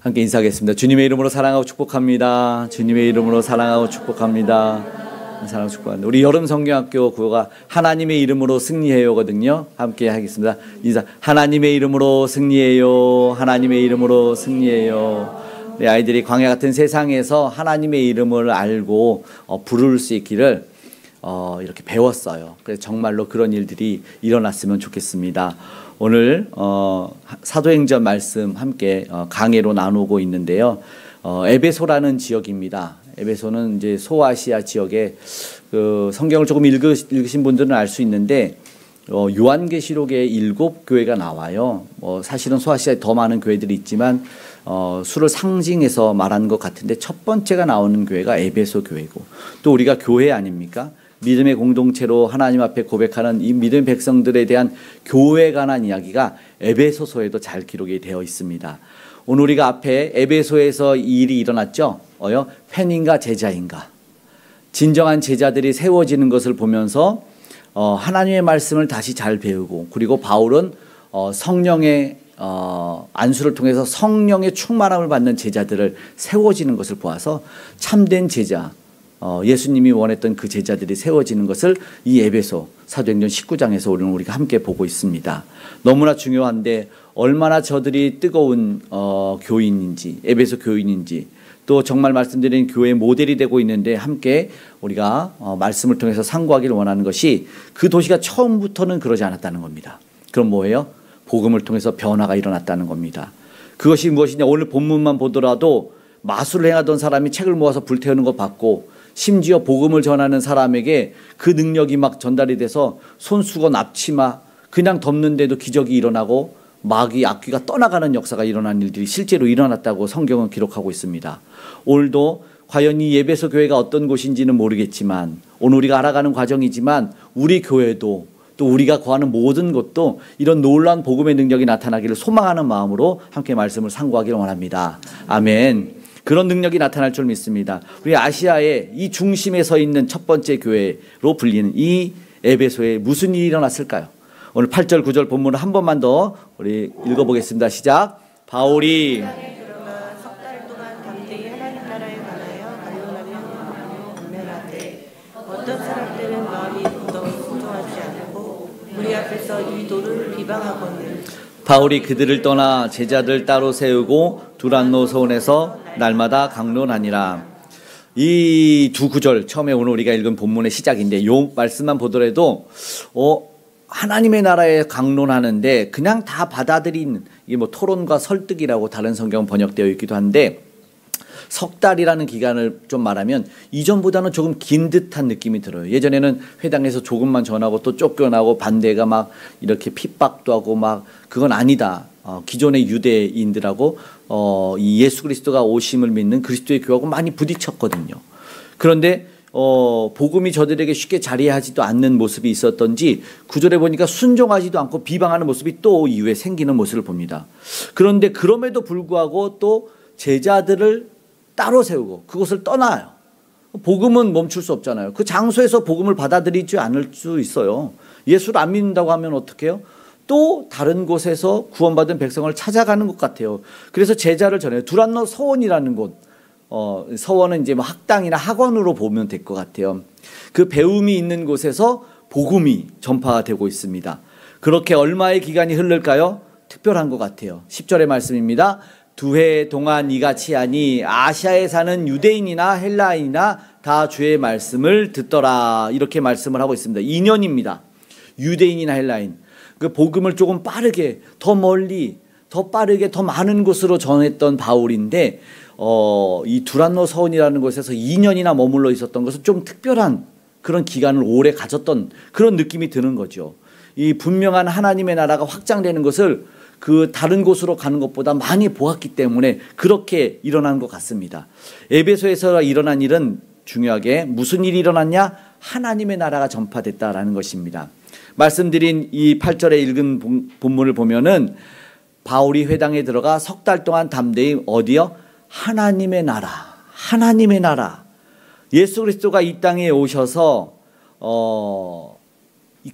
함께 인사하겠습니다. 주님의 이름으로 사랑하고 축복합니다. 주님의 이름으로 사랑하고 축복합니다. 사랑하고 축복합니다. 우리 여름 성경학교 구호가 하나님의 이름으로 승리해요거든요. 함께 하겠습니다. 인사. 하나님의 이름으로 승리해요. 하나님의 이름으로 승리해요. 우리 아이들이 광야 같은 세상에서 하나님의 이름을 알고 부를 수 있기를 이렇게 배웠어요. 그래서 정말로 그런 일들이 일어났으면 좋겠습니다. 오늘 사도행전 말씀 함께 강해로 나누고 있는데요. 에베소라는 지역입니다. 에베소는 이제 소아시아 지역에 성경을 조금 읽으신 분들은 알 수 있는데 요한계시록에 7교회가 나와요. 사실은 소아시아에 더 많은 교회들이 있지만 수를 상징해서 말하는 것 같은데 첫 번째가 나오는 교회가 에베소 교회고, 또 우리가 교회 아닙니까? 믿음의 공동체로 하나님 앞에 고백하는 이 믿음의 백성들에 대한 교회에 관한 이야기가 에베소서에도 잘 기록이 되어 있습니다. 오늘 우리가 앞에 에베소에서 이 일이 일어났죠. 팬인가 제자인가. 진정한 제자들이 세워지는 것을 보면서 하나님의 말씀을 다시 잘 배우고, 그리고 바울은 성령의 안수를 통해서 성령의 충만함을 받는 제자들을 세워지는 것을 보아서 참된 제자, 예수님이 원했던 그 제자들이 세워지는 것을 이 에베소 사도행전 19장에서 오늘 우리가 함께 보고 있습니다. 너무나 중요한데 얼마나 저들이 뜨거운 교인인지, 에베소 교인인지, 또 정말 말씀드린 교회의 모델이 되고 있는데 함께 우리가 말씀을 통해서 상고하기를 원하는 것이, 그 도시가 처음부터는 그러지 않았다는 겁니다. 그럼 뭐예요? 복음을 통해서 변화가 일어났다는 겁니다. 그것이 무엇이냐? 오늘 본문만 보더라도 마술을 행하던 사람이 책을 모아서 불태우는 거 봤고, 심지어 복음을 전하는 사람에게 그 능력이 막 전달이 돼서 손수건 앞치마 그냥 덮는데도 기적이 일어나고 마귀 악귀가 떠나가는 역사가 일어난 일들이 실제로 일어났다고 성경은 기록하고 있습니다. 오늘도 과연 이 에베소 교회가 어떤 곳인지는 모르겠지만, 오늘 우리가 알아가는 과정이지만 우리 교회도, 또 우리가 구하는 모든 것도 이런 놀라운 복음의 능력이 나타나기를 소망하는 마음으로 함께 말씀을 상고하기를 원합니다. 아멘. 그런 능력이 나타날 줄 믿습니다. 우리 아시아의 이 중심에 서 있는 첫 번째 교회로 불리는 이 에베소에 무슨 일이 일어났을까요? 오늘 8절 9절 본문을 한 번만 더 우리 읽어보겠습니다. 시작. 바울이 석 달 동안 담대히 하나님 나라에 관하여 반론하며 권면하되 어떤 사람들은 마음이 더욱 순종하지 않고 우리 앞에서 이 도를 비방하거늘. 바울이 그들을 떠나 제자들 따로 세우고 두란노 서원에서 날마다 강론하니라. 이 두 구절 처음에 오늘 우리가 읽은 본문의 시작인데, 요 말씀만 보더라도 하나님의 나라에 강론하는데 그냥 다 받아들인, 이게 뭐 토론과 설득이라고 다른 성경 번역되어 있기도 한데, 석 달이라는 기간을 좀 말하면 이전보다는 조금 긴 듯한 느낌이 들어요. 예전에는 회당에서 조금만 전하고 또 쫓겨나고 반대가 막 이렇게 핍박도 하고 막, 그건 아니다. 기존의 유대인들하고 이 예수 그리스도가 오심을 믿는 그리스도의 교회하고 많이 부딪혔거든요. 그런데 복음이 저들에게 쉽게 자리하지도 않는 모습이 있었던지, 구절에 보니까 순종하지도 않고 비방하는 모습이 또 이후에 생기는 모습을 봅니다. 그런데 그럼에도 불구하고 또 제자들을 따로 세우고 그곳을 떠나요. 복음은 멈출 수 없잖아요. 그 장소에서 복음을 받아들이지 않을 수 있어요. 예수를 안 믿는다고 하면 어떻게 해요? 또 다른 곳에서 구원받은 백성을 찾아가는 것 같아요. 그래서 제자를 전해요. 두란노 서원이라는 곳, 서원은 이제 뭐 학당이나 학원으로 보면 될 것 같아요. 그 배움이 있는 곳에서 복음이 전파되고 있습니다. 그렇게 얼마의 기간이 흐를까요? 특별한 것 같아요. 10절의 말씀입니다. 2해 동안 이같이 하니 아시아에 사는 유대인이나 헬라인이나 다 주의 말씀을 듣더라. 이렇게 말씀을 하고 있습니다. 2년입니다. 유대인이나 헬라인. 그 복음을 조금 빠르게, 더 멀리, 더 빠르게, 더 많은 곳으로 전했던 바울인데, 이 두란노 서원이라는 곳에서 2년이나 머물러 있었던 것은 좀 특별한 그런 기간을 오래 가졌던 그런 느낌이 드는 거죠. 이 분명한 하나님의 나라가 확장되는 것을 그 다른 곳으로 가는 것보다 많이 보았기 때문에 그렇게 일어난 것 같습니다. 에베소에서 일어난 일은 중요하게 무슨 일이 일어났냐? 하나님의 나라가 전파됐다라는 것입니다. 말씀드린 이 8절에 읽은 본문을 보면은 바울이 회당에 들어가 석 달 동안 담대히 어디요? 하나님의 나라, 하나님의 나라. 예수 그리스도가 이 땅에 오셔서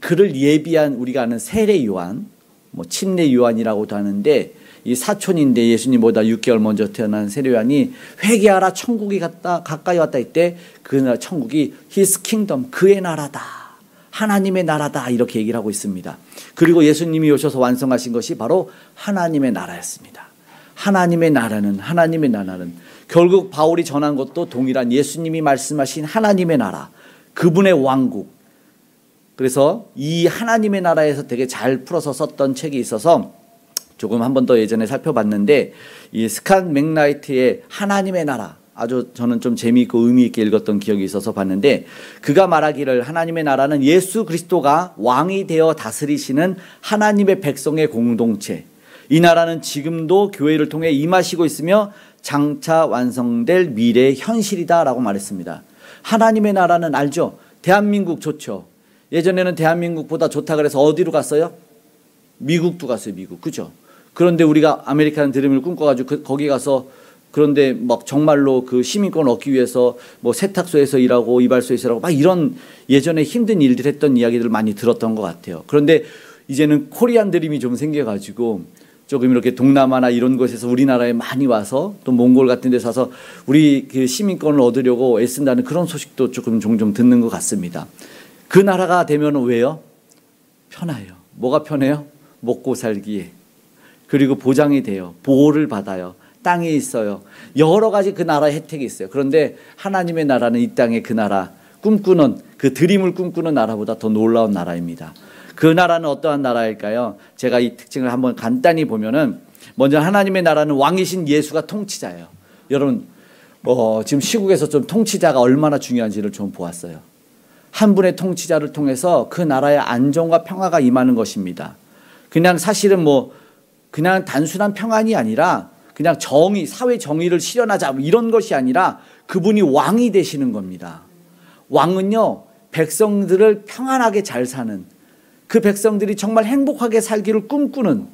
그를 예비한, 우리가 아는 세례 요한, 뭐 침례 요한이라고도 하는데, 이 사촌인데 예수님보다 6개월 먼저 태어난 세례요한이 회개하라 천국이 가까이 왔다 이때 그 천국이 His kingdom, 그의 나라다, 하나님의 나라다 이렇게 얘기를 하고 있습니다. 그리고 예수님이 오셔서 완성하신 것이 바로 하나님의 나라였습니다. 하나님의 나라는 결국 바울이 전한 것도 동일한 예수님이 말씀하신 하나님의 나라, 그분의 왕국. 그래서 이 하나님의 나라에서 되게 잘 풀어서 썼던 책이 있어서 조금 한 번 더 예전에 살펴봤는데, 이 스캇 맥나이트의 하나님의 나라, 아주 저는 좀 재미있고 의미 있게 읽었던 기억이 있어서 봤는데, 그가 말하기를 하나님의 나라는 예수 그리스도가 왕이 되어 다스리시는 하나님의 백성의 공동체, 이 나라는 지금도 교회를 통해 임하시고 있으며 장차 완성될 미래의 현실이다 라고 말했습니다. 하나님의 나라는 알죠? 대한민국 좋죠. 예전에는 대한민국보다 좋다 그래서 어디로 갔어요? 미국도 갔어요. 미국. 그죠? 그런데 우리가 아메리칸 드림을 꿈꿔가지고 거기 가서, 그런데 막 정말로 그 시민권 얻기 위해서 뭐 세탁소에서 일하고 이발소에서 일하고 막 이런 예전에 힘든 일들 했던 이야기들을 많이 들었던 것 같아요. 그런데 이제는 코리안 드림이 좀 생겨가지고 조금 이렇게 동남아나 이런 곳에서 우리나라에 많이 와서 또 몽골 같은 데서 와서 우리 그 시민권을 얻으려고 애쓴다는 그런 소식도 조금 종종 듣는 것 같습니다. 그 나라가 되면 왜요? 편해요. 뭐가 편해요? 먹고 살기에. 그리고 보장이 돼요. 보호를 받아요. 땅에 있어요. 여러 가지 그 나라의 혜택이 있어요. 그런데 하나님의 나라는 이 땅에 그 나라 꿈꾸는, 그 드림을 꿈꾸는 나라보다 더 놀라운 나라입니다. 그 나라는 어떠한 나라일까요? 제가 이 특징을 한번 간단히 보면은, 먼저 하나님의 나라는 왕이신 예수가 통치자예요. 여러분 지금 시국에서 좀 통치자가 얼마나 중요한지를 좀 보았어요. 한 분의 통치자를 통해서 그 나라의 안정과 평화가 임하는 것입니다. 그냥 사실은 그냥 단순한 평안이 아니라 그냥 정의, 사회 정의를 실현하자 이런 것이 아니라 그분이 왕이 되시는 겁니다. 왕은요, 백성들을 평안하게 잘 사는, 그 백성들이 정말 행복하게 살기를 꿈꾸는,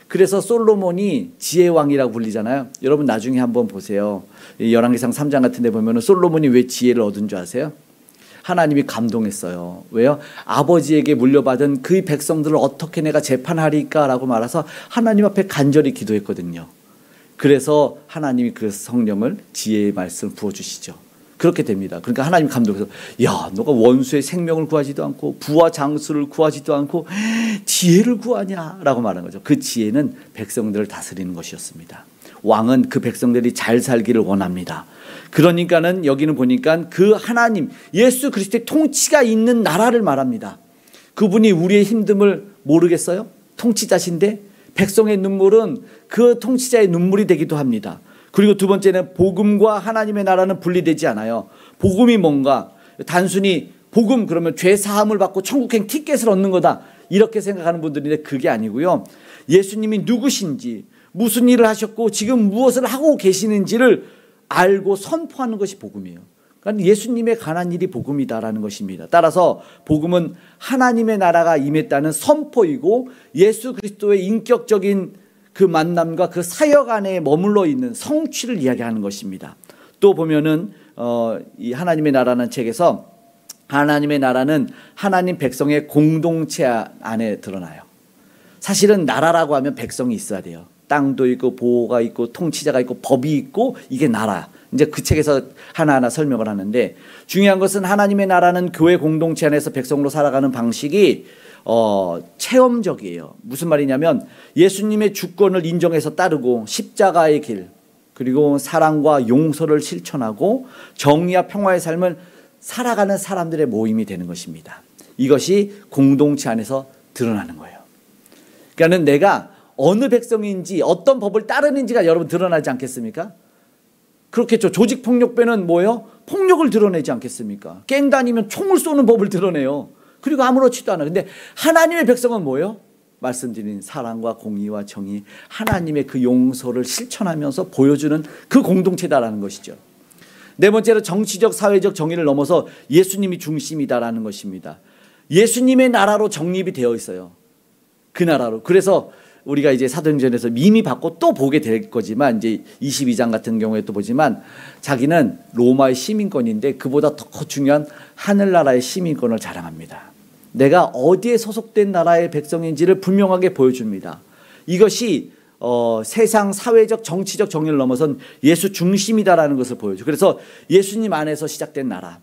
그래서 솔로몬이 지혜왕이라고 불리잖아요. 여러분 나중에 한번 보세요. 열왕기상 3장 같은 데 보면 솔로몬이 왜 지혜를 얻은 줄 아세요? 하나님이 감동했어요. 왜요? 아버지에게 물려받은 그 백성들을 어떻게 내가 재판하리까라고 말해서 하나님 앞에 간절히 기도했거든요. 그래서 하나님이 그 성령을, 지혜의 말씀을 부어주시죠. 그렇게 됩니다. 그러니까 하나님 감동해서, 야, 너가 원수의 생명을 구하지도 않고 부와 장수를 구하지도 않고 지혜를 구하냐라고 말하는 거죠. 그 지혜는 백성들을 다스리는 것이었습니다. 왕은 그 백성들이 잘 살기를 원합니다. 그러니까는 여기는 보니까 그 하나님 예수 그리스도의 통치가 있는 나라를 말합니다. 그분이 우리의 힘듦을 모르겠어요? 통치자신데 백성의 눈물은 그 통치자의 눈물이 되기도 합니다. 그리고 두 번째는 복음과 하나님의 나라는 분리되지 않아요. 복음이 뭔가, 단순히 복음 그러면 죄 사함을 받고 천국행 티켓을 얻는 거다 이렇게 생각하는 분들인데 그게 아니고요. 예수님이 누구신지, 무슨 일을 하셨고 지금 무엇을 하고 계시는지를 알고 선포하는 것이 복음이에요. 그러니까 예수님의 관한 일이 복음이다라는 것입니다. 따라서 복음은 하나님의 나라가 임했다는 선포이고 예수 그리스도의 인격적인 그 만남과 그 사역 안에 머물러 있는 성취를 이야기하는 것입니다. 또 보면은 이 하나님의 나라는 책에서 하나님의 나라는 하나님 백성의 공동체 안에 드러나요. 사실은 나라라고 하면 백성이 있어야 돼요. 땅도 있고 보호가 있고 통치자가 있고 법이 있고 이게 나라. 이제 그 책에서 하나하나 설명을 하는데 중요한 것은 하나님의 나라는 교회 공동체 안에서 백성으로 살아가는 방식이 체험적이에요. 무슨 말이냐면 예수님의 주권을 인정해서 따르고 십자가의 길, 그리고 사랑과 용서를 실천하고 정의와 평화의 삶을 살아가는 사람들의 모임이 되는 것입니다. 이것이 공동체 안에서 드러나는 거예요. 그러니까 내가 어느 백성인지 어떤 법을 따르는지가 여러분 드러나지 않겠습니까? 그렇겠죠. 조직폭력배는 뭐예요? 폭력을 드러내지 않겠습니까? 갱 다니면 총을 쏘는 법을 드러내요. 그리고 아무렇지도 않아요. 근데 하나님의 백성은 뭐예요? 말씀드린 사랑과 공의와 정의, 하나님의 그 용서를 실천하면서 보여주는 그 공동체다라는 것이죠. 네 번째로 정치적 사회적 정의를 넘어서 예수님이 중심이다라는 것입니다. 예수님의 나라로 정립이 되어 있어요. 그 나라로. 그래서 우리가 이제 사도행전에서 이미 받고 또 보게 될 거지만 이제 22장 같은 경우에 또 보지만 자기는 로마의 시민권인데 그보다 더 중요한 하늘나라의 시민권을 자랑합니다. 내가 어디에 소속된 나라의 백성인지를 분명하게 보여줍니다. 이것이 세상 사회적 정치적 정의를 넘어선 예수 중심이다라는 것을 보여줘. 그래서 예수님 안에서 시작된 나라,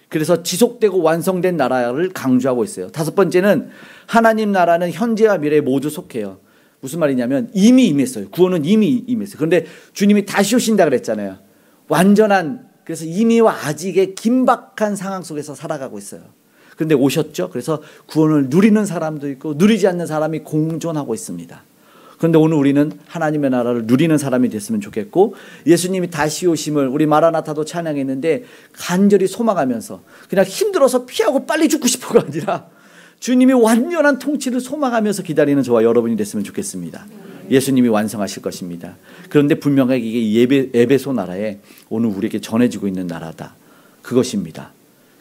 그래서 지속되고 완성된 나라를 강조하고 있어요. 다섯 번째는 하나님 나라는 현재와 미래에 모두 속해요. 무슨 말이냐면 이미 임했어요. 구원은 이미 임했어요. 그런데 주님이 다시 오신다 그랬잖아요. 완전한, 그래서 이미와 아직의 긴박한 상황 속에서 살아가고 있어요. 그런데 오셨죠. 그래서 구원을 누리는 사람도 있고 누리지 않는 사람이 공존하고 있습니다. 그런데 오늘 우리는 하나님의 나라를 누리는 사람이 됐으면 좋겠고, 예수님이 다시 오심을 우리 마라나타도 찬양했는데 간절히 소망하면서 그냥 힘들어서 피하고 빨리 죽고 싶어가 아니라 주님이 완전한 통치를 소망하면서 기다리는 저와 여러분이 됐으면 좋겠습니다. 예수님이 완성하실 것입니다. 그런데 분명하게 이게 에베소 나라에 오늘 우리에게 전해지고 있는 나라다, 그것입니다.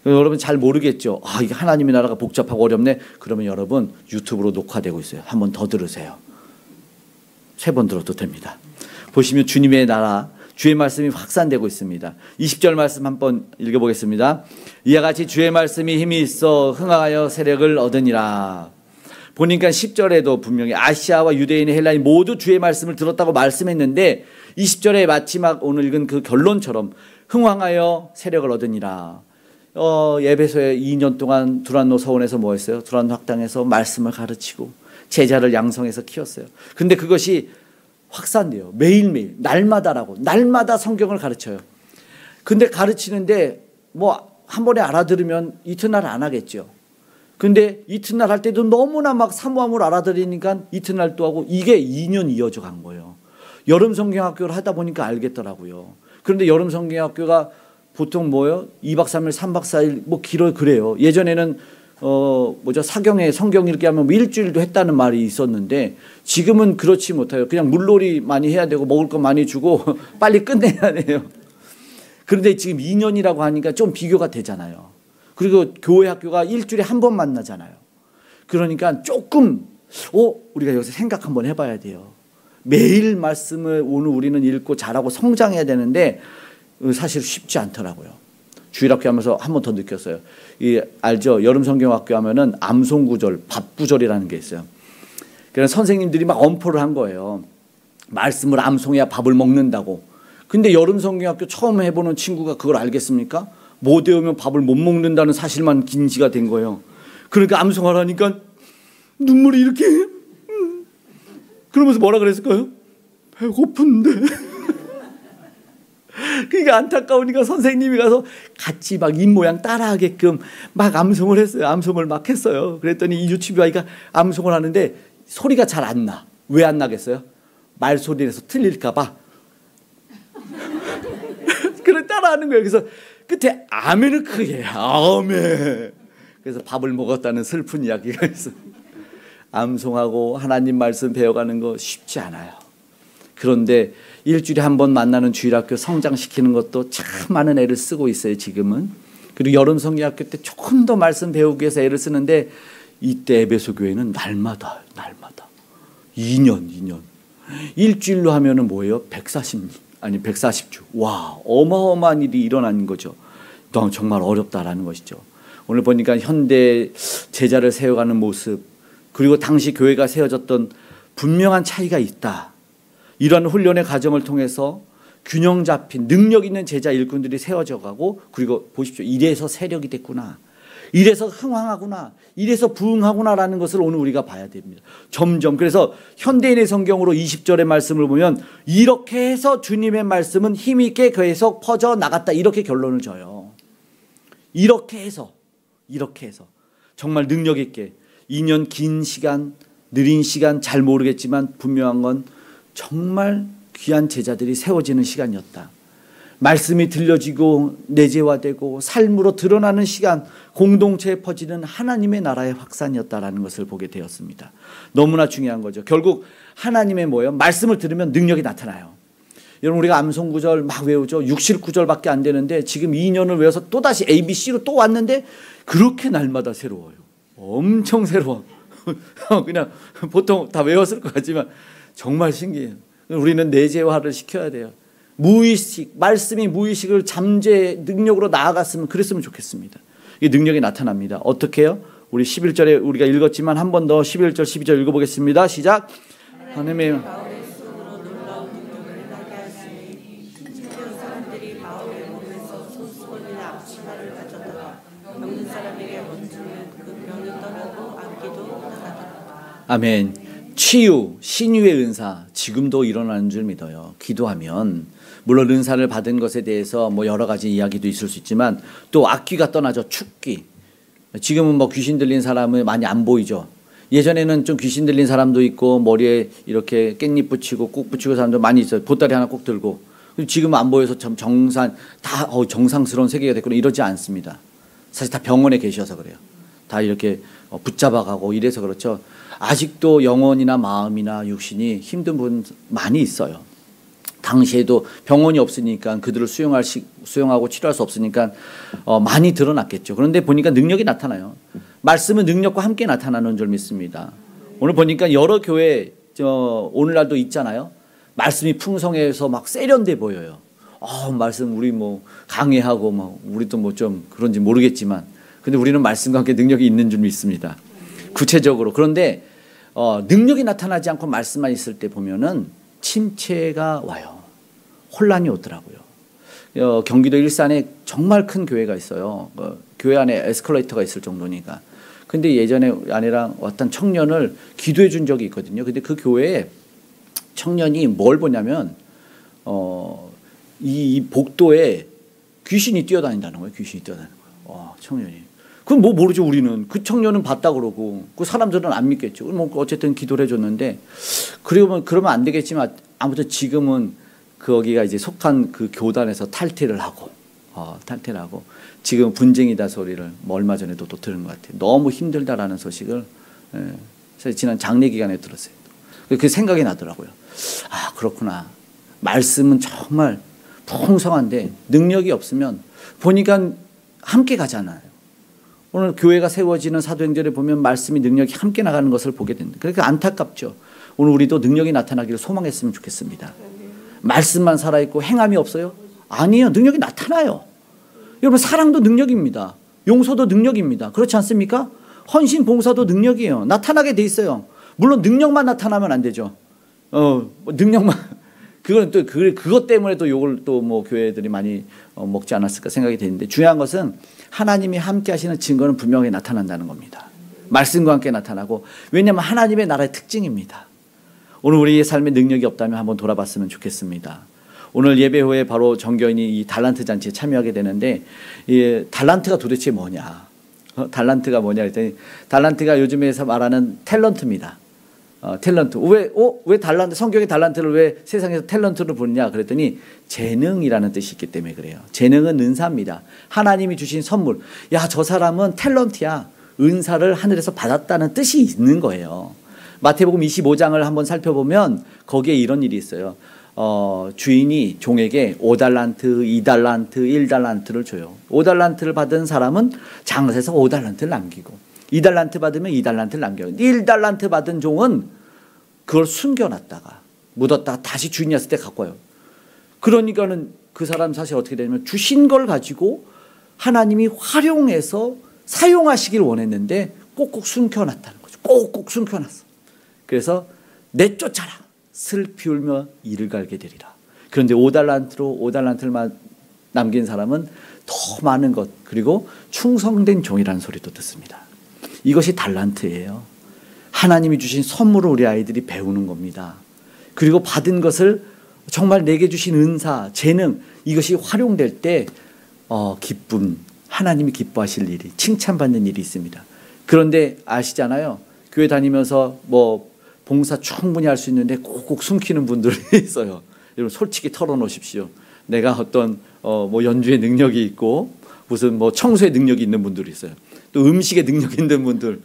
여러분 잘 모르겠죠. 이게 하나님의 나라가 복잡하고 어렵네. 그러면 여러분 유튜브로 녹화되고 있어요. 한 번 더 들으세요. 3번 들어도 됩니다. 보시면 주님의 나라, 주의 말씀이 확산되고 있습니다. 20절 말씀 한번 읽어보겠습니다. 이와 같이 주의 말씀이 힘이 있어 흥하여 세력을 얻으니라. 보니까 10절에도 분명히 아시아와 유대인의 헬라인 모두 주의 말씀을 들었다고 말씀했는데 20절의 마지막 오늘 읽은 그 결론처럼 흥왕하여 세력을 얻으니라. 에베소에 2년 동안 두란노 서원에서 뭐 했어요? 두란노 학당에서 말씀을 가르치고 제자를 양성해서 키웠어요. 근데 그것이 확산돼요. 매일매일 날마다라고, 날마다 성경을 가르쳐요. 근데 가르치는데 뭐 한 번에 알아들으면 이튿날 안 하겠죠. 근데 이튿날 할 때도 너무나 막 사모함을 알아들으니까 이튿날 또 하고, 이게 2년 이어져 간 거예요. 여름 성경학교를 하다 보니까 알겠더라고요. 그런데 여름 성경학교가 보통 뭐예요? 2박 3일, 3박 4일 뭐 길어 그래요. 예전에는 사경에 성경 읽기 하면 뭐 일주일도 했다는 말이 있었는데 지금은 그렇지 못해요. 그냥 물놀이 많이 해야 되고 먹을 거 많이 주고 빨리 끝내야 돼요. 그런데 지금 2년이라고 하니까 좀 비교가 되잖아요. 그리고 교회 학교가 일주일에 한 번 만나잖아요. 그러니까 조금 우리가 여기서 생각 한번 해봐야 돼요. 매일 말씀을 오늘 우리는 읽고 잘하고 성장해야 되는데 사실 쉽지 않더라고요. 주일학교 하면서 한 번 더 느꼈어요. 알죠? 여름 성경학교 하면은 암송구절, 밥구절이라는 게 있어요. 그래서 선생님들이 막 엄포를 한 거예요. 말씀을 암송해야 밥을 먹는다고. 근데 여름 성경학교 처음 해보는 친구가 그걸 알겠습니까? 못 외우면 밥을 못 먹는다는 사실만 긴지가 된 거예요. 그러니까 암송하라니까 눈물이 이렇게 그러면서 뭐라 그랬을까요? 배고픈데. 그러니까 안타까우니까 선생님이 가서 같이 막 입모양 따라하게끔 막 암송을 했어요. 암송을 막 했어요. 그랬더니 이 유치부 아이가 암송을 하는데 소리가 잘 안 나. 왜 안 나겠어요? 말소리에서 틀릴까 봐. 그래 따라하는 거예요. 그래서 끝에 아멘을 크게 해. 아멘. 그래서 밥을 먹었다는 슬픈 이야기가 있어요. 암송하고 하나님 말씀 배워가는 거 쉽지 않아요. 그런데 일주일에 한 번 만나는 주일학교 성장시키는 것도 참 많은 애를 쓰고 있어요, 지금은. 그리고 여름 성경학교 때 조금 더 말씀 배우기 위해서 애를 쓰는데 이때 에베소 교회는 날마다 2년. 일주일로 하면은 뭐예요? 140주. 와, 어마어마한 일이 일어나는 거죠. 정말 어렵다라는 것이죠. 오늘 보니까 현대 제자를 세워가는 모습, 그리고 당시 교회가 세워졌던 분명한 차이가 있다. 이런 훈련의 과정을 통해서 균형 잡힌 능력 있는 제자 일꾼들이 세워져 가고, 그리고 보십시오. 이래서 세력이 됐구나. 이래서 흥왕하구나. 이래서 부흥하구나라는 것을 오늘 우리가 봐야 됩니다. 점점. 그래서 현대인의 성경으로 20절의 말씀을 보면 이렇게 해서 주님의 말씀은 힘있게 계속 퍼져나갔다. 이렇게 결론을 줘요. 이렇게 해서 정말 능력 있게 2년 긴 시간, 느린 시간 잘 모르겠지만 분명한 건 정말 귀한 제자들이 세워지는 시간이었다. 말씀이 들려지고 내재화되고 삶으로 드러나는 시간, 공동체에 퍼지는 하나님의 나라의 확산이었다라는 것을 보게 되었습니다. 너무나 중요한 거죠. 결국 하나님의 뭐예요? 말씀을 들으면 능력이 나타나요. 여러분 우리가 암송구절 막 외우죠. 69절밖에 안 되는데 지금 2년을 외워서 또다시 ABC로 또 왔는데 그렇게 날마다 새로워요. 엄청 새로워. 그냥 보통 다 외웠을 것 같지만 정말 신기해요. 우리는 내재화를 시켜야 돼요. 무의식, 말씀이 무의식을 잠재 능력으로 나아갔으면 그랬으면 좋겠습니다. 이 능력이 나타납니다. 어떻게 해요? 우리 11절에 우리가 읽었지만 한 번 더 11절 12절 읽어보겠습니다. 시작. 하나님의 아멘. 치유, 신유의 은사 지금도 일어나는 줄 믿어요. 기도하면 물론 은사를 받은 것에 대해서 뭐 여러 가지 이야기도 있을 수 있지만 또 악귀가 떠나죠. 축기. 지금은 뭐 귀신 들린 사람은 많이 안 보이죠. 예전에는 좀 귀신 들린 사람도 있고 머리에 이렇게 깻잎 붙이고 꾹 붙이고 사람도 많이 있어요. 보따리 하나 꼭 들고. 지금은 안 보여서 참 정상스러운 세계가 됐거나 이러지 않습니다. 사실 다 병원에 계셔서 그래요. 다 이렇게 붙잡아가고 이래서 그렇죠. 아직도 영혼이나 마음이나 육신이 힘든 분 많이 있어요. 당시에도 병원이 없으니까 그들을 수용하고 치료할 수 없으니까 많이 드러났겠죠. 그런데 보니까 능력이 나타나요. 말씀은 능력과 함께 나타나는 줄 믿습니다. 오늘 보니까 여러 교회 오늘날도 있잖아요. 말씀이 풍성해서 막 세련돼 보여요. 말씀 우리 뭐 강해하고 막 우리도 뭐 좀 그런지 모르겠지만 근데 우리는 말씀과 함께 능력이 있는 줄 믿습니다. 구체적으로. 그런데 능력이 나타나지 않고 말씀만 있을 때 보면은 침체가 와요. 혼란이 오더라고요. 경기도 일산에 정말 큰 교회가 있어요. 교회 안에 에스컬레이터가 있을 정도니까. 근데 예전에 아내랑 어떤 청년을 기도해 준 적이 있거든요. 근데 그 교회에 청년이 뭘 보냐면 이 복도에 귀신이 뛰어다닌다는 거예요. 귀신이 뛰어다니는 거예요. 청년이. 그건 뭐 모르죠. 우리는. 그 청년은 봤다 그러고 그 사람들은 안 믿겠죠. 뭐 어쨌든 기도를 해줬는데 그러면 안 되겠지만 아무튼 지금은 거기가 이제 속한 그 교단에서 탈퇴를 하고 지금 분쟁이다 소리를 뭐 얼마 전에도 또 들은 것 같아요. 너무 힘들다라는 소식을 지난 장례 기간에 들었어요. 그 생각이 나더라고요. 그렇구나. 말씀은 정말 풍성한데 능력이 없으면 보니까 함께 가잖아요. 오늘 교회가 세워지는 사도행전에 보면 말씀이 능력이 함께 나가는 것을 보게 됩니다. 그러니까 안타깝죠. 오늘 우리도 능력이 나타나기를 소망했으면 좋겠습니다. 말씀만 살아있고 행함이 없어요? 아니에요. 능력이 나타나요. 여러분 사랑도 능력입니다. 용서도 능력입니다. 그렇지 않습니까? 헌신 봉사도 능력이에요. 나타나게 돼 있어요. 물론 능력만 나타나면 안 되죠. 능력만 그건 또 그것 때문에 또 욕을 또 뭐 교회들이 많이 먹지 않았을까 생각이 되는데 중요한 것은 하나님이 함께 하시는 증거는 분명히 나타난다는 겁니다. 말씀과 함께 나타나고 왜냐하면 하나님의 나라의 특징입니다. 오늘 우리의 삶에 능력이 없다면 한번 돌아봤으면 좋겠습니다. 오늘 예배 후에 바로 정교인이 이 달란트 잔치에 참여하게 되는데 이 달란트가 도대체 뭐냐? 달란트가 뭐냐 했더니 달란트가 요즘에서 말하는 탤런트입니다. 탤런트. 왜 달란트, 성경의 달란트를 왜 세상에서 탤런트로 부르냐 그랬더니 재능이라는 뜻이 있기 때문에 그래요. 재능은 은사입니다. 하나님이 주신 선물. 저 사람은 탤런트야. 은사를 하늘에서 받았다는 뜻이 있는 거예요. 마태복음 25장을 한번 살펴보면 거기에 이런 일이 있어요. 주인이 종에게 5달란트, 2달란트, 1달란트를 줘요. 5달란트를 받은 사람은 장사해서 5달란트를 남기고 2달란트 받으면 2달란트를 남겨요. 1달란트 받은 종은 그걸 숨겨놨다가 묻었다가 다시 주인이 왔을 때 갖고 와요. 그러니까는 그 사람 사실 어떻게 되냐면 주신 걸 가지고 하나님이 활용해서 사용하시길 원했는데 꼭꼭 숨겨놨다는 거죠. 꼭꼭 숨겨놨어. 그래서 내쫓아라. 슬피 울며 이를 갈게 되리라. 그런데 5달란트를 남긴 사람은 더 많은 것 그리고 충성된 종이라는 소리도 듣습니다. 이것이 달란트예요. 하나님이 주신 선물을 우리 아이들이 배우는 겁니다. 그리고 받은 것을 정말 내게 주신 은사, 재능 이것이 활용될 때 기쁨, 하나님이 기뻐하실 일이 칭찬받는 일이 있습니다. 그런데 아시잖아요. 교회 다니면서 뭐 봉사 충분히 할 수 있는데 꼭꼭 숨기는 분들이 있어요. 여러분 솔직히 털어놓으십시오. 내가 어떤 뭐 연주의 능력이 있고 무슨 뭐 청소의 능력이 있는 분들이 있어요. 또 음식의 능력이 있는 분들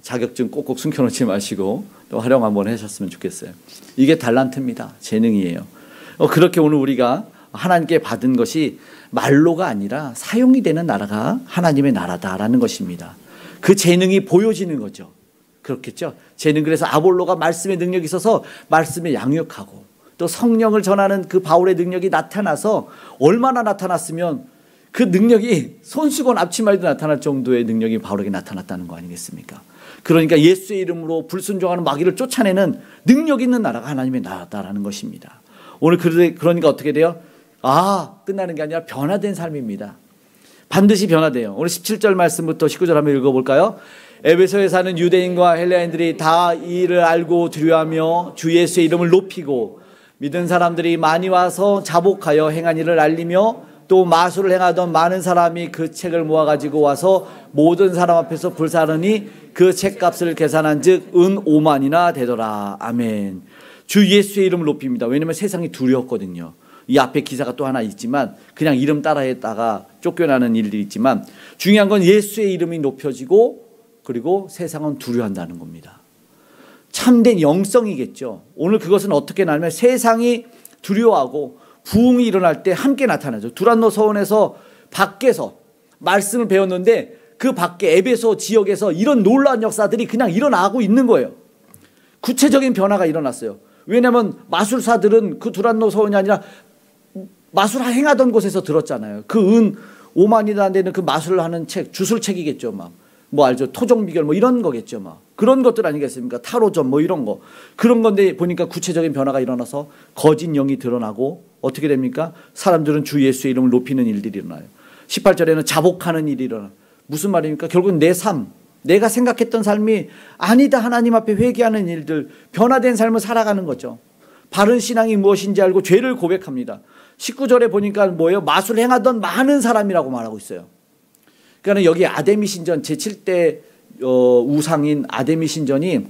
자격증 꼭꼭 숨겨놓지 마시고 또 활용 한번 하셨으면 좋겠어요. 이게 달란트입니다. 재능이에요. 그렇게 오늘 우리가 하나님께 받은 것이 말로가 아니라 사용이 되는 나라가 하나님의 나라다라는 것입니다. 그 재능이 보여지는 거죠. 그렇겠죠. 재능 그래서 아볼로가 말씀의 능력이 있어서 말씀에 양육하고 또 성령을 전하는 그 바울의 능력이 나타나서 얼마나 나타났으면 그 능력이 손수건 앞치마에도 나타날 정도의 능력이 바울에게 나타났다는 거 아니겠습니까? 그러니까 예수의 이름으로 불순종하는 마귀를 쫓아내는 능력 있는 나라가 하나님의 나라다라는 것입니다. 오늘 그러니까 어떻게 돼요? 끝나는 게 아니라 변화된 삶입니다. 반드시 변화돼요. 오늘 17절 말씀부터 19절 한번 읽어볼까요? 에베소에 사는 유대인과 헬라인들이 다 이를 알고 두려워하며 주 예수의 이름을 높이고 믿은 사람들이 많이 와서 자복하여 행한 일을 알리며 또 마술을 행하던 많은 사람이 그 책을 모아가지고 와서 모든 사람 앞에서 불사르니 그 책값을 계산한 즉 은 5만이나 되더라. 아멘. 주 예수의 이름을 높입니다. 왜냐하면 세상이 두려웠거든요. 이 앞에 기사가 또 하나 있지만 그냥 이름 따라했다가 쫓겨나는 일들이 있지만 중요한 건 예수의 이름이 높여지고 그리고 세상은 두려워한다는 겁니다. 참된 영성이겠죠. 오늘 그것은 어떻게 나냐면 세상이 두려워하고 부흥이 일어날 때 함께 나타나죠. 두란노 서원에서 밖에서 말씀을 배웠는데 그 밖에 에베소 지역에서 이런 놀라운 역사들이 그냥 일어나고 있는 거예요. 구체적인 변화가 일어났어요. 왜냐하면 마술사들은 그 두란노 서원이 아니라 마술 행하던 곳에서 들었잖아요. 그 은 5만이나 되는 그 마술을 하는 책, 주술책이겠죠. 막 뭐 알죠? 토종비결 뭐 이런 거겠죠. 막 그런 것들 아니겠습니까? 타로점 뭐 이런 거. 그런 건데 보니까 구체적인 변화가 일어나서 거짓 영이 드러나고 어떻게 됩니까? 사람들은 주 예수의 이름을 높이는 일들이 일어나요. 18절에는 자복하는 일이 일어나요. 무슨 말입니까? 결국은 내 삶, 내가 생각했던 삶이 아니다 하나님 앞에 회개하는 일들, 변화된 삶을 살아가는 거죠. 바른 신앙이 무엇인지 알고 죄를 고백합니다. 19절에 보니까 뭐예요? 마술 행하던 많은 사람이라고 말하고 있어요. 그러니까 여기 아데미 신전 제7대 우상인 아데미 신전이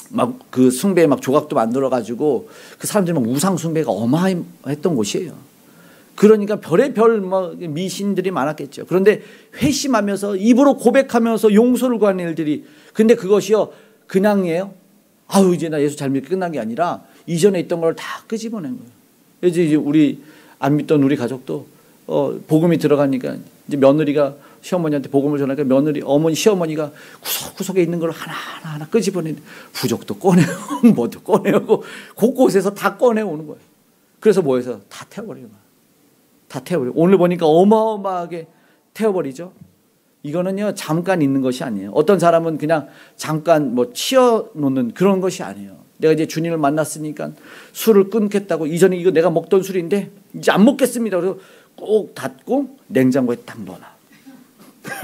막 그 숭배 막 조각도 만들어 가지고 그 사람들이 막 우상 숭배가 어마어마했던 곳이에요. 그러니까 별의 별 미신들이 많았겠죠. 그런데 회심하면서 입으로 고백하면서 용서를 구하는 일들이 근데 그것이요 그냥이에요. 아유 이제 나 예수 잘 믿고 끝난 게 아니라 이전에 있던 걸 다 끄집어낸 거예요. 이제 우리 안 믿던 우리 가족도 복음이 들어가니까 이제 며느리가 시어머니한테 복음을 전하니까 며느리 어머니 시어머니가 구석구석에 있는 걸 하나 끄집어내는 부적도 꺼내고 뭐도 꺼내고 곳곳에서 다 꺼내오는 거예요. 그래서 뭐해서 다 태워버리는 거예요. 다 태워버리고 오늘 보니까 어마어마하게 태워버리죠. 이거는요 잠깐 있는 것이 아니에요. 어떤 사람은 그냥 잠깐 뭐 치워놓는 그런 것이 아니에요. 내가 이제 주님을 만났으니까 술을 끊겠다고 이전에 이거 내가 먹던 술인데 이제 안 먹겠습니다. 그래서 꼭 닫고 냉장고에 딱 넣어놔.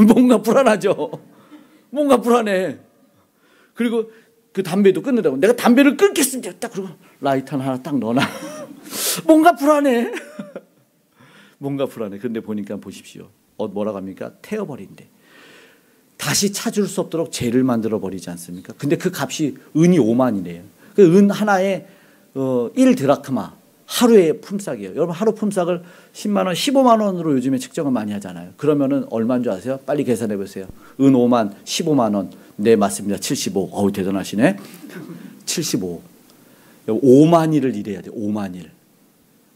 뭔가 불안하죠. 뭔가 불안해. 그리고 그 담배도 끊는다고 내가 담배를 끊겠습니다. 딱 그러고 라이터 하나 딱 넣어놔. 뭔가 불안해. 뭔가 불안해. 그런데 보니까 보십시오. 뭐라고 합니까? 태워버린대. 다시 찾을 수 없도록 죄를 만들어 버리지 않습니까? 근데 그 값이 은이 5만이래요. 그 은 하나에 1드라크마 하루의 품삯이에요. 여러분 하루 품삯을 10만 원, 15만 원으로 요즘에 측정을 많이 하잖아요. 그러면은 얼마인 줄 아세요? 빨리 계산해 보세요. 은 5만, 15만 원. 네 맞습니다. 75. 어우 대단하시네. 75. 5만 일을 일해야 돼요. 5만 일.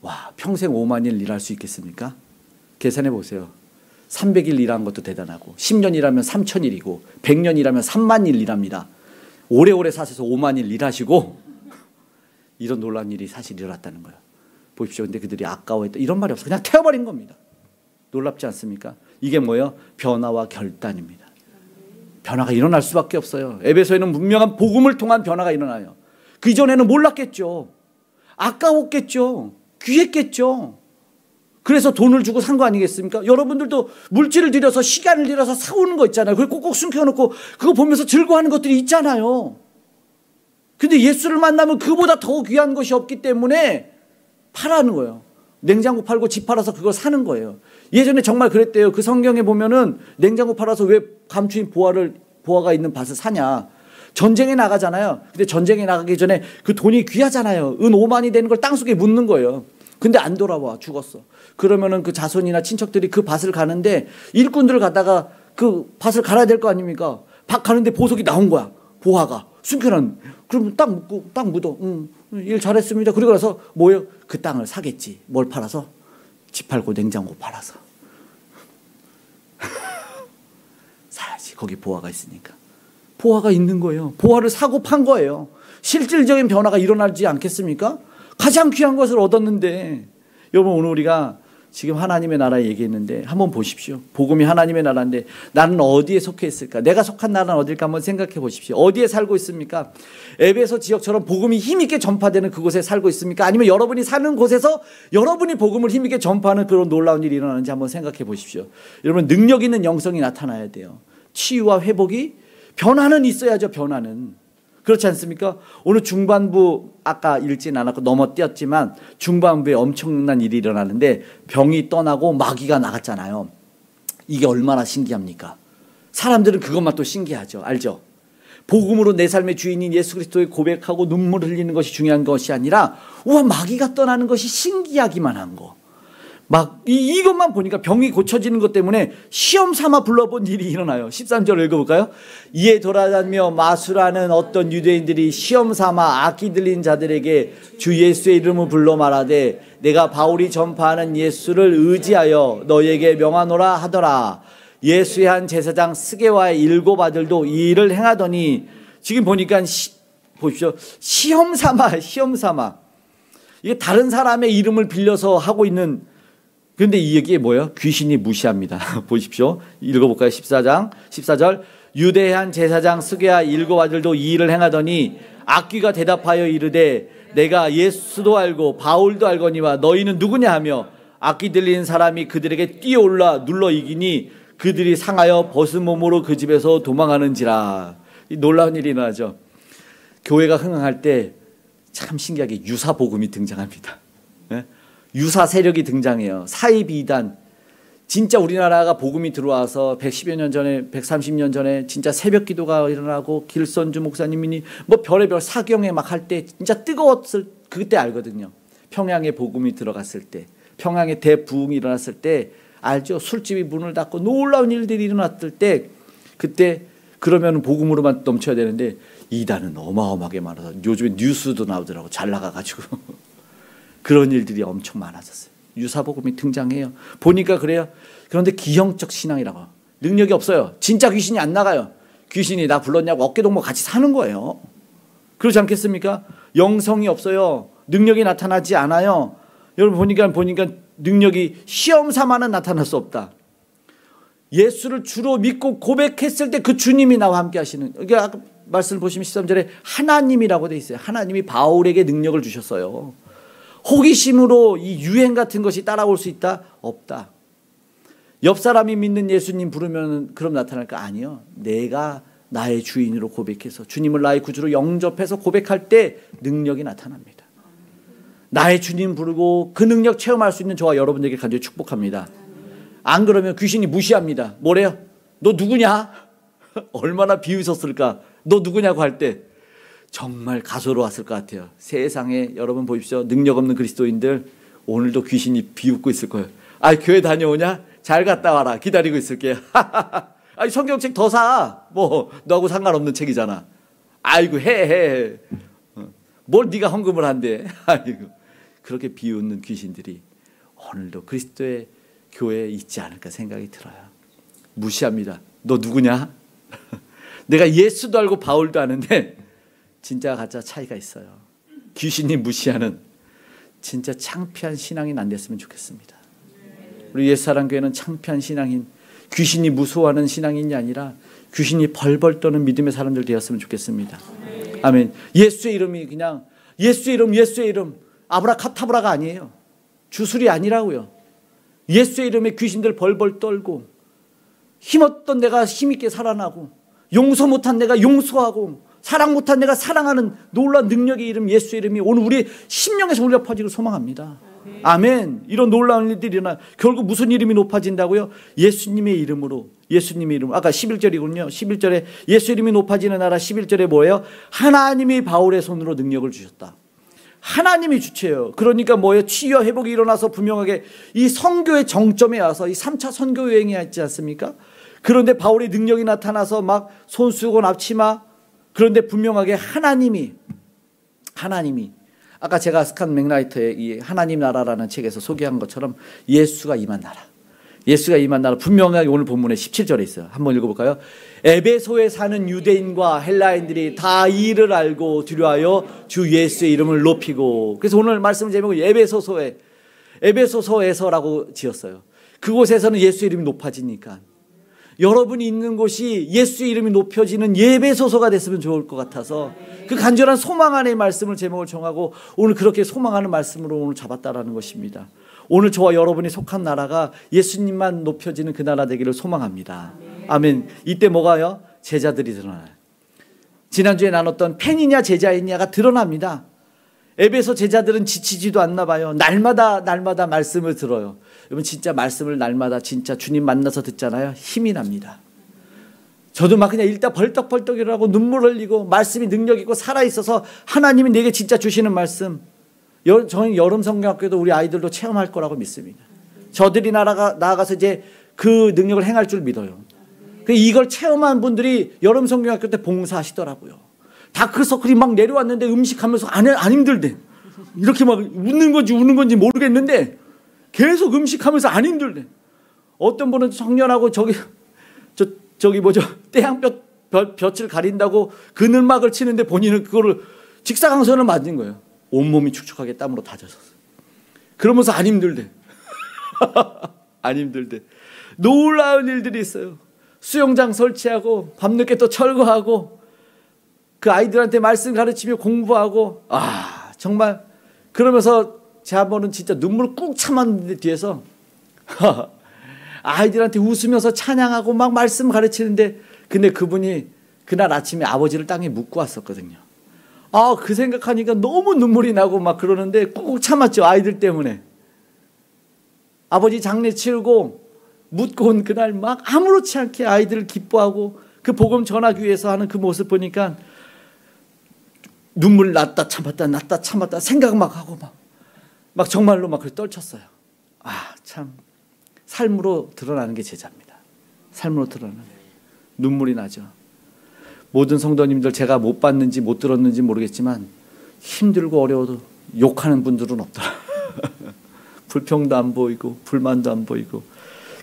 와 평생 5만 일 일할 수 있겠습니까? 계산해 보세요. 300일 일한 것도 대단하고 10년 일하면 3,000일이고 100년 일하면 3만 일 일합니다. 오래오래 사셔서 5만 일 일하시고 이런 놀라운 일이 사실 일어났다는 거예요. 보십시오. 근데 그들이 아까워했다 이런 말이 없어. 그냥 태워버린 겁니다. 놀랍지 않습니까? 이게 뭐예요? 변화와 결단입니다. 변화가 일어날 수밖에 없어요. 에베소에는 분명한 복음을 통한 변화가 일어나요. 그 이전에는 몰랐겠죠. 아까웠겠죠. 귀했겠죠. 그래서 돈을 주고 산 거 아니겠습니까? 여러분들도 물질을 들여서 시간을 들여서 사오는 거 있잖아요. 그걸 꼭꼭 숨겨놓고 그거 보면서 즐거워하는 것들이 있잖아요. 근데 예수를 만나면 그보다 더 귀한 것이 없기 때문에 팔아는 거예요. 냉장고 팔고 집 팔아서 그걸 사는 거예요. 예전에 정말 그랬대요. 그 성경에 보면은 냉장고 팔아서 왜 감추인 보화가 있는 밭을 사냐. 전쟁에 나가잖아요. 근데 전쟁에 나가기 전에 그 돈이 귀하잖아요. 은 5만이 되는 걸 땅속에 묻는 거예요. 근데 안 돌아와. 죽었어. 그러면은 그 자손이나 친척들이 그 밭을 가는데 일꾼들을 갖다가 그 밭을 갈아야 될 거 아닙니까? 밭 가는데 보석이 나온 거야. 보화가. 숨겨놓은. 그러면 딱 묻어. 일 잘했습니다. 그리고 나서 뭐예요? 그 땅을 사겠지. 뭘 팔아서? 집 팔고 냉장고 팔아서. 사야지. 거기 보화가 있으니까. 보화가 있는 거예요. 보화를 사고 판 거예요. 실질적인 변화가 일어나지 않겠습니까? 가장 귀한 것을 얻었는데 여러분 오늘 우리가 지금 하나님의 나라 얘기했는데 한번 보십시오. 복음이 하나님의 나라인데 나는 어디에 속해 있을까? 내가 속한 나라는 어딜까 한번 생각해 보십시오. 어디에 살고 있습니까? 에베소 지역처럼 복음이 힘있게 전파되는 그곳에 살고 있습니까? 아니면 여러분이 사는 곳에서 여러분이 복음을 힘있게 전파하는 그런 놀라운 일이 일어나는지 한번 생각해 보십시오. 여러분, 능력 있는 영성이 나타나야 돼요. 치유와 회복이, 변화는 있어야죠. 변화는. 그렇지 않습니까? 오늘 중반부 아까 읽진 않았고 넘어뛰었지만 중반부에 엄청난 일이 일어나는데 병이 떠나고 마귀가 나갔잖아요. 이게 얼마나 신기합니까? 사람들은 그것만 또 신기하죠. 알죠? 복음으로 내 삶의 주인인 예수 그리스도의 고백하고 눈물 흘리는 것이 중요한 것이 아니라 우와, 마귀가 떠나는 것이 신기하기만 한 거. 막 이것만 보니까 병이 고쳐지는 것 때문에 시험 삼아 불러본 일이 일어나요. 13절 읽어볼까요? 이에 돌아다니며 마술하는 어떤 유대인들이 시험 삼아 악기 들린 자들에게 주 예수의 이름을 불러 말하되 내가 바울이 전파하는 예수를 의지하여 너에게 명하노라 하더라. 예수의 한 제사장 스게와의 7 아들도 이 일을 행하더니, 지금 보니까 보십시오. 시험 삼아. 이게 다른 사람의 이름을 빌려서 하고 있는, 그런데 이 얘기에 뭐예요? 귀신이 무시합니다. 보십시오. 읽어볼까요? 14절. 유대의 한 제사장 스게와 7 아들도 이 일을 행하더니 악귀가 대답하여 이르되 내가 예수도 알고 바울도 알거니와 너희는 누구냐 하며 악귀 들린 사람이 그들에게 뛰어올라 눌러 이기니 그들이 상하여 벗은 몸으로 그 집에서 도망하는지라. 이 놀라운 일이 일어나죠. 교회가 흥황할 때 참 신기하게 유사복음이 등장합니다. 네? 유사 세력이 등장해요. 사이비단. 진짜 우리나라가 복음이 들어와서 110여 년 전에, 130년 전에 진짜 새벽 기도가 일어나고 길선주 목사님이 뭐 별의별 사경에 막 할 때 진짜 뜨거웠을, 그때 알거든요. 평양에 복음이 들어갔을 때, 평양에 대부흥이 일어났을 때 알죠. 술집이 문을 닫고 놀라운 일들이 일어났을 때, 그때 그러면 복음으로만 넘쳐야 되는데 이단은 어마어마하게 많아서 요즘에 뉴스도 나오더라고. 잘 나가가지고. 그런 일들이 엄청 많아졌어요. 유사복음이 등장해요. 보니까 그래요. 그런데 기형적 신앙이라고. 능력이 없어요. 진짜 귀신이 안 나가요. 귀신이 나 불렀냐고 어깨동무 같이 사는 거예요. 그렇지 않겠습니까? 영성이 없어요. 능력이 나타나지 않아요. 여러분 보니까 능력이 시험 삼아는 나타날 수 없다. 예수를 주로 믿고 고백했을 때 그 주님이 나와 함께 하시는, 이게 아까 말씀을 보시면 13절에 하나님이라고 돼 있어요. 하나님이 바울에게 능력을 주셨어요. 호기심으로 이 유행 같은 것이 따라올 수 있다? 없다. 옆 사람이 믿는 예수님 부르면 그럼 나타날까? 아니요. 내가 나의 주인으로 고백해서 주님을 나의 구주로 영접해서 고백할 때 능력이 나타납니다. 나의 주님 부르고 그 능력 체험할 수 있는 저와 여러분에게 간절히 축복합니다. 안 그러면 귀신이 무시합니다. 뭐래요? 너 누구냐? 얼마나 비웃었을까? 너 누구냐고 할 때 정말 가소로웠을 것 같아요. 세상에 여러분 보십시오. 능력 없는 그리스도인들 오늘도 귀신이 비웃고 있을 거예요. 아, 교회 다녀오냐? 잘 갔다 와라. 기다리고 있을게. 아니, 성경책 더 사. 뭐 너하고 상관없는 책이잖아. 아이고 해. 뭘 네가 헌금을 한대. 아이고. 그렇게 비웃는 귀신들이 오늘도 그리스도의 교회에 있지 않을까 생각이 들어요. 무시합니다. 너 누구냐? 내가 예수도 알고 바울도 아는데 진짜 가짜 차이가 있어요. 귀신이 무시하는 진짜 창피한 신앙인 안 됐으면 좋겠습니다. 우리 옛사랑교회는 창피한 신앙인, 귀신이 무서워하는 신앙인이 아니라 귀신이 벌벌 떠는 믿음의 사람들 되었으면 좋겠습니다. 아멘. 예수의 이름이 그냥 예수의 이름 아브라카타브라가 아니에요. 주술이 아니라고요. 예수의 이름에 귀신들 벌벌 떨고, 힘없던 내가 힘있게 살아나고, 용서 못한 내가 용서하고, 사랑 못한 내가 사랑하는 놀라운 능력의 이름, 예수의 이름이 오늘 우리 심령에서 울려 퍼지기를 소망합니다. 아멘. 이런 놀라운 일들이 일어나. 결국 무슨 이름이 높아진다고요? 예수님의 이름으로. 아까 11절이군요. 11절에 예수 이름이 높아지는 나라. 11절에 뭐예요? 하나님이 바울의 손으로 능력을 주셨다. 하나님이 주체예요. 그러니까 뭐예요? 치유와 회복이 일어나서 분명하게 이 선교의 정점에 와서 이 3차 선교 여행이 있지 않습니까? 그런데 바울의 능력이 나타나서 막 손수건 앞치마, 그런데 분명하게 하나님이 아까 제가 스칸 맥라이터의 이 하나님 나라라는 책에서 소개한 것처럼 예수가 임한 나라 분명하게 오늘 본문에 17절에 있어요. 한번 읽어볼까요? 에베소에 사는 유대인과 헬라인들이 다 이 일을 알고 두려워하여 주 예수의 이름을 높이고. 그래서 오늘 말씀 제목은 에베소서에서라고 지었어요. 그곳에서는 예수 이름이 높아지니까 여러분이 있는 곳이 예수의 이름이 높여지는 예배소서가 됐으면 좋을 것 같아서 그 간절한 소망 안의 말씀을 제목을 정하고 오늘 그렇게 소망하는 말씀으로 오늘 잡았다라는 것입니다. 오늘 저와 여러분이 속한 나라가 예수님만 높여지는 그 나라 되기를 소망합니다. 아멘. 이때 뭐가요? 제자들이 드러나요. 지난주에 나눴던 팬이냐 제자이냐가 드러납니다. 에베소 제자들은 지치지도 않나 봐요. 날마다 말씀을 들어요. 여러분 진짜 말씀을 날마다 진짜 주님 만나서 듣잖아요. 힘이 납니다. 저도 막 그냥 읽다 벌떡벌떡 일어나고 눈물 흘리고 말씀이 능력 있고 살아있어서 하나님이 내게 진짜 주시는 말씀. 저는 여름 성경학교도 우리 아이들도 체험할 거라고 믿습니다. 저들이 나아가서 이제 그 능력을 행할 줄 믿어요. 이걸 체험한 분들이 여름 성경학교 때 봉사하시더라고요. 다크서클이 막 내려왔는데 음식하면서 안 힘들대. 이렇게 막 웃는 건지 우는 건지 모르겠는데 계속 음식하면서 안 힘들대. 어떤 분은 청년하고 저기 뭐죠 볕을 가린다고 그늘막을 치는데 본인은 그거를 직사광선을 맞은 거예요. 온몸이 축축하게 땀으로 다져서. 그러면서 안 힘들대. 안 힘들대. 놀라운 일들이 있어요. 수영장 설치하고 밤늦게 또 철거하고 그 아이들한테 말씀 가르치며 공부하고 정말 그러면서 제 한 번은 진짜 눈물을 꾹 참았는데 뒤에서 아이들한테 웃으면서 찬양하고 막 말씀 가르치는데 근데 그분이 그날 아침에 아버지를 땅에 묻고 왔었거든요. 그 생각하니까 너무 눈물이 나고 막 그러는데 꾹꾹 참았죠. 아이들 때문에. 아버지 장례 치르고 묻고 온 그날 막 아무렇지 않게 아이들을 기뻐하고 그 복음 전하기 위해서 하는 그 모습 보니까 눈물 났다 참았다 생각 막 하고 막 정말로 막 떨쳤어요. 참 삶으로 드러나는 게 제자입니다. 삶으로 드러나는 눈물이 나죠. 모든 성도님들 제가 못 봤는지 못 들었는지 모르겠지만 힘들고 어려워도 욕하는 분들은 없더라. 불평도 안 보이고 불만도 안 보이고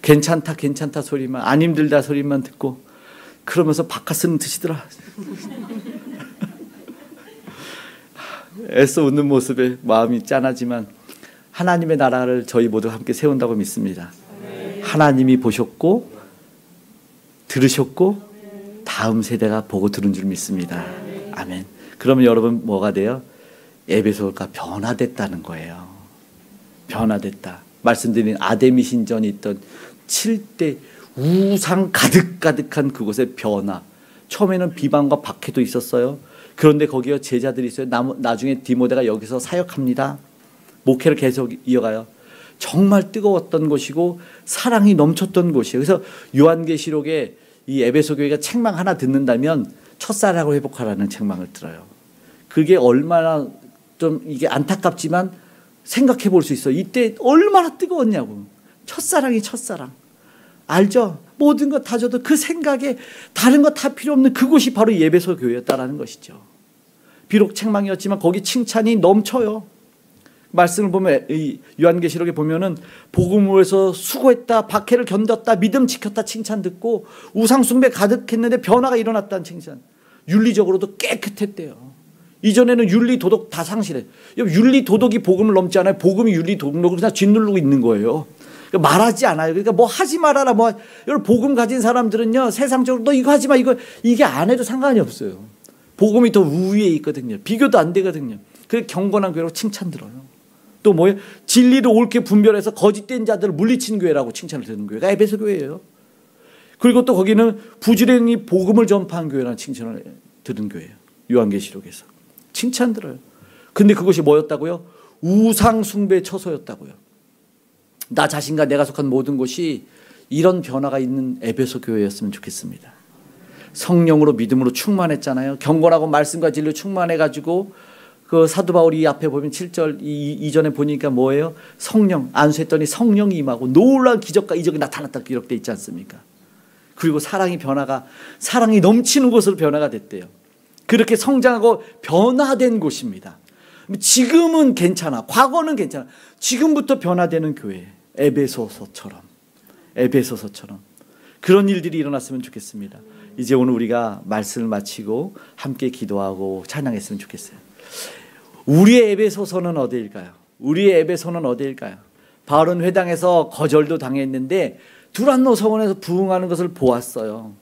괜찮다 소리만 안 힘들다 소리만 듣고 그러면서 바카스는 드시더라. 애써 웃는 모습에 마음이 짠하지만 하나님의 나라를 저희 모두 함께 세운다고 믿습니다. 하나님이 보셨고 들으셨고 다음 세대가 보고 들은 줄 믿습니다. 아멘. 그러면 여러분 뭐가 돼요? 에베소가 변화됐다는 거예요. 변화됐다. 말씀드린 아데미 신전이 있던 7대 우상 가득가득한 그곳의 변화. 처음에는 비방과 박해도 있었어요. 그런데 거기에 제자들이 있어요. 나중에 디모데가 여기서 사역합니다. 목회를 계속 이어가요. 정말 뜨거웠던 곳이고 사랑이 넘쳤던 곳이에요. 그래서 요한계시록에 이 에베소 교회가 책망 하나 듣는다면 첫사랑을 회복하라는 책망을 들어요. 그게 얼마나 좀 이게 안타깝지만 생각해 볼 수 있어요. 이때 얼마나 뜨거웠냐고. 첫사랑이 첫사랑. 알죠? 모든 것 다 줘도 그 생각에 다른 거 다 필요 없는 그곳이 바로 에베소 교회였다라는 것이죠. 비록 책망이었지만 거기 칭찬이 넘쳐요. 말씀을 보면 이 요한계시록에 보면은 복음을 위해서 수고했다, 박해를 견뎠다, 믿음 지켰다 칭찬 듣고 우상 숭배 가득했는데 변화가 일어났다는 칭찬. 윤리적으로도 깨끗했대요. 이전에는 윤리 도덕 다 상실해. 윤리 도덕이 복음을 넘지 않아요. 복음이 윤리 도덕을 그냥 짓누르고 있는 거예요. 그러니까 말하지 않아요. 그러니까 뭐 하지 말아라. 여러분 복음 가진 사람들은요 세상적으로 너 이거 하지 마 이게 안 해도 상관이 없어요. 복음이 더 우위에 있거든요. 비교도 안 되거든요. 그래서 경건한 교회라고 칭찬 들어요. 또 뭐예요? 진리를 옳게 분별해서 거짓된 자들을 물리치는 교회라고 칭찬을 듣는 교회가 에베소 교회예요. 그리고 또 거기는 부지런히 복음을 전파한 교회라는 칭찬을 들은 교회예요. 요한계시록에서 칭찬 들어요. 근데 그것이 뭐였다고요? 우상 숭배 처소였다고요. 나 자신과 내가 속한 모든 곳이 이런 변화가 있는 에베소 교회였으면 좋겠습니다. 성령으로 믿음으로 충만했잖아요. 경건하고 말씀과 진리로 충만해가지고 그 사도 바울이 앞에 보면 7절 이전에 보니까 뭐예요? 성령 안수했더니 성령이 임하고 놀라운 기적과 이적이 나타났다 기록되어 있지 않습니까? 그리고 사랑이 넘치는 곳으로 변화가 됐대요. 그렇게 성장하고 변화된 곳입니다. 지금은 괜찮아. 과거는 괜찮아. 지금부터 변화되는 교회. 에베소서처럼 그런 일들이 일어났으면 좋겠습니다. 이제 오늘 우리가 말씀을 마치고 함께 기도하고 찬양했으면 좋겠어요. 우리의 에베소서는 어디일까요? 바울은 회당에서 거절도 당했는데 두란노 성원에서 부흥하는 것을 보았어요.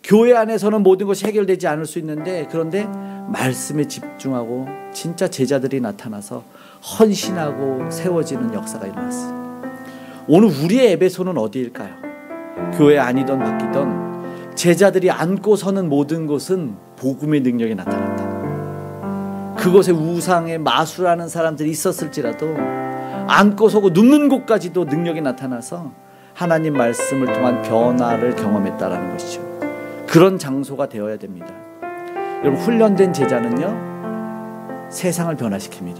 교회 안에서는 모든 것이 해결되지 않을 수 있는데, 그런데 말씀에 집중하고 진짜 제자들이 나타나서 헌신하고 세워지는 역사가 일어났어요. 오늘 우리의 에베소는 어디일까요? 교회 아니던 바뀌던 제자들이 안고 서는 모든 곳은 복음의 능력이 나타났다. 그곳에 우상의 마술하는 사람들이 있었을지라도 안고 서고 눕는 곳까지도 능력이 나타나서 하나님 말씀을 통한 변화를 경험했다라는 것이죠. 그런 장소가 되어야 됩니다. 여러분, 훈련된 제자는요, 세상을 변화시킵니다.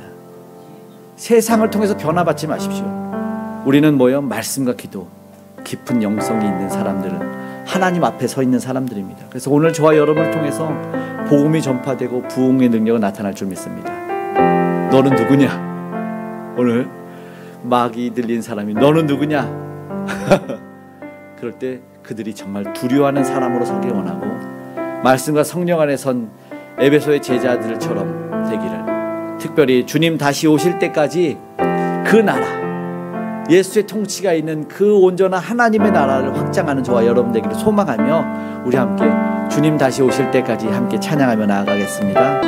세상을 통해서 변화받지 마십시오. 우리는 뭐요? 말씀과 기도, 깊은 영성이 있는 사람들은 하나님 앞에 서 있는 사람들입니다. 그래서 오늘 저와 여러분을 통해서 복음이 전파되고 부흥의 능력이 나타날 줄 믿습니다. 너는 누구냐? 오늘 막이 들린 사람이 너는 누구냐? 그럴 때 그들이 정말 두려워하는 사람으로 서기 원하고, 말씀과 성령 안에 선 에베소의 제자들처럼 되기를, 특별히 주님 다시 오실 때까지 그 나라, 예수의 통치가 있는 그 온전한 하나님의 나라를 확장하는 저와 여러분 되기를 소망하며, 우리 함께 주님 다시 오실 때까지 함께 찬양하며 나아가겠습니다.